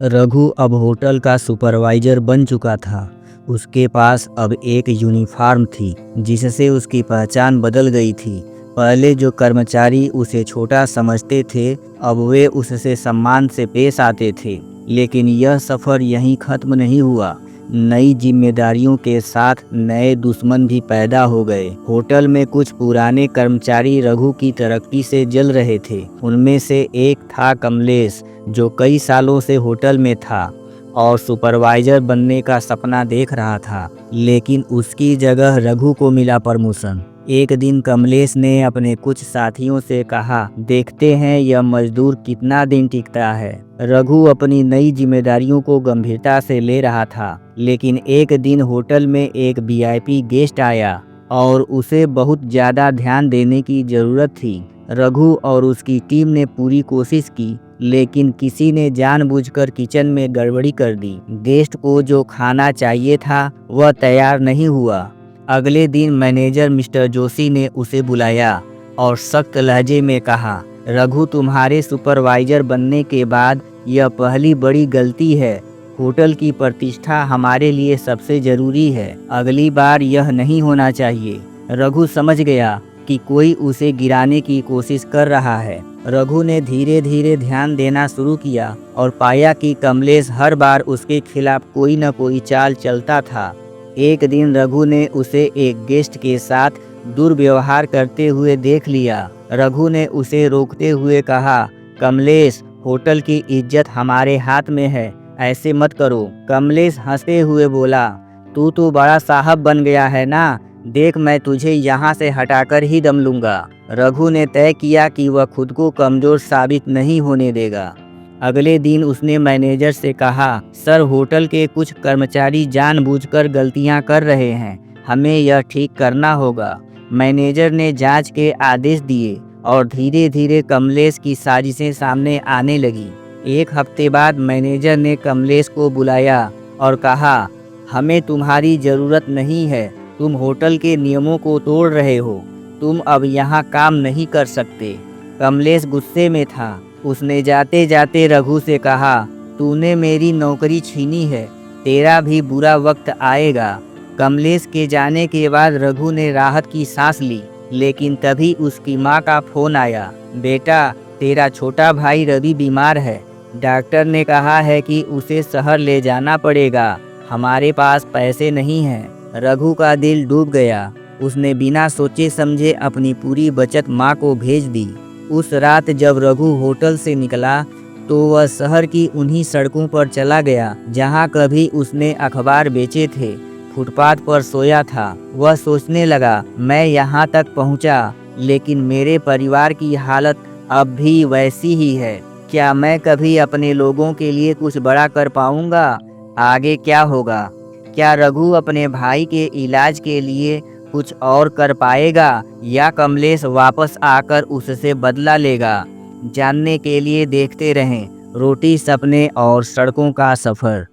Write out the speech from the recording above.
रघु अब होटल का सुपरवाइजर बन चुका था। उसके पास अब एक यूनिफॉर्म थी जिससे उसकी पहचान बदल गई थी। पहले जो कर्मचारी उसे छोटा समझते थे, अब वे उससे सम्मान से पेश आते थे। लेकिन यह सफ़र यहीं ख़त्म नहीं हुआ। नई जिम्मेदारियों के साथ नए दुश्मन भी पैदा हो गए। होटल में कुछ पुराने कर्मचारी रघु की तरक्की से जल रहे थे। उनमें से एक था कमलेश, जो कई सालों से होटल में था और सुपरवाइजर बनने का सपना देख रहा था। लेकिन उसकी जगह रघु को मिला प्रमोशन। एक दिन कमलेश ने अपने कुछ साथियों से कहा, देखते हैं यह मजदूर कितना दिन टिकता है। रघु अपनी नई जिम्मेदारियों को गंभीरता से ले रहा था। लेकिन एक दिन होटल में एक वीआईपी गेस्ट आया और उसे बहुत ज़्यादा ध्यान देने की ज़रूरत थी। रघु और उसकी टीम ने पूरी कोशिश की, लेकिन किसी ने जानबूझकर किचन में गड़बड़ी कर दी। गेस्ट को जो खाना चाहिए था वह तैयार नहीं हुआ। अगले दिन मैनेजर मिस्टर जोशी ने उसे बुलाया और सख्त लहजे में कहा, रघु, तुम्हारे सुपरवाइजर बनने के बाद यह पहली बड़ी गलती है। होटल की प्रतिष्ठा हमारे लिए सबसे ज़रूरी है। अगली बार यह नहीं होना चाहिए। रघु समझ गया कि कोई उसे गिराने की कोशिश कर रहा है। रघु ने धीरे धीरे ध्यान देना शुरू किया और पाया कि कमलेश हर बार उसके खिलाफ कोई न कोई चाल चलता था। एक दिन रघु ने उसे एक गेस्ट के साथ दुर्व्यवहार करते हुए देख लिया। रघु ने उसे रोकते हुए कहा, कमलेश, होटल की इज्जत हमारे हाथ में है, ऐसे मत करो। कमलेश हंसते हुए बोला, तू तो बड़ा साहब बन गया है ना, देख मैं तुझे यहाँ से हटाकर ही दम लूँगा। रघु ने तय किया कि वह खुद को कमज़ोर साबित नहीं होने देगा। अगले दिन उसने मैनेजर से कहा, सर, होटल के कुछ कर्मचारी जानबूझकर गलतियां कर रहे हैं, हमें यह ठीक करना होगा। मैनेजर ने जांच के आदेश दिए और धीरे धीरे कमलेश की साजिशें सामने आने लगी। एक हफ्ते बाद मैनेजर ने कमलेश को बुलाया और कहा, हमें तुम्हारी ज़रूरत नहीं है, तुम होटल के नियमों को तोड़ रहे हो, तुम अब यहाँ काम नहीं कर सकते। कमलेश गुस्से में था। उसने जाते जाते रघु से कहा, तूने मेरी नौकरी छीनी है, तेरा भी बुरा वक्त आएगा। कमलेश के जाने के बाद रघु ने राहत की सांस ली। लेकिन तभी उसकी माँ का फोन आया, बेटा, तेरा छोटा भाई रवि बीमार है, डॉक्टर ने कहा है कि उसे शहर ले जाना पड़ेगा, हमारे पास पैसे नहीं हैं। रघु का दिल डूब गया। उसने बिना सोचे समझे अपनी पूरी बचत माँ को भेज दी। उस रात जब रघु होटल से निकला तो वह शहर की उन्हीं सड़कों पर चला गया जहाँ कभी उसने अखबार बेचे थे। फुटपाथ पर सोया था। वह सोचने लगा, मैं यहाँ तक पहुँचा, लेकिन मेरे परिवार की हालत अब भी वैसी ही है। क्या मैं कभी अपने लोगों के लिए कुछ बड़ा कर पाऊँगा? आगे क्या होगा? क्या रघु अपने भाई के इलाज के लिए कुछ और कर पाएगा या कमलेश वापस आकर उससे बदला लेगा? जानने के लिए देखते रहें रोटी, सपने और सड़कों का सफ़र।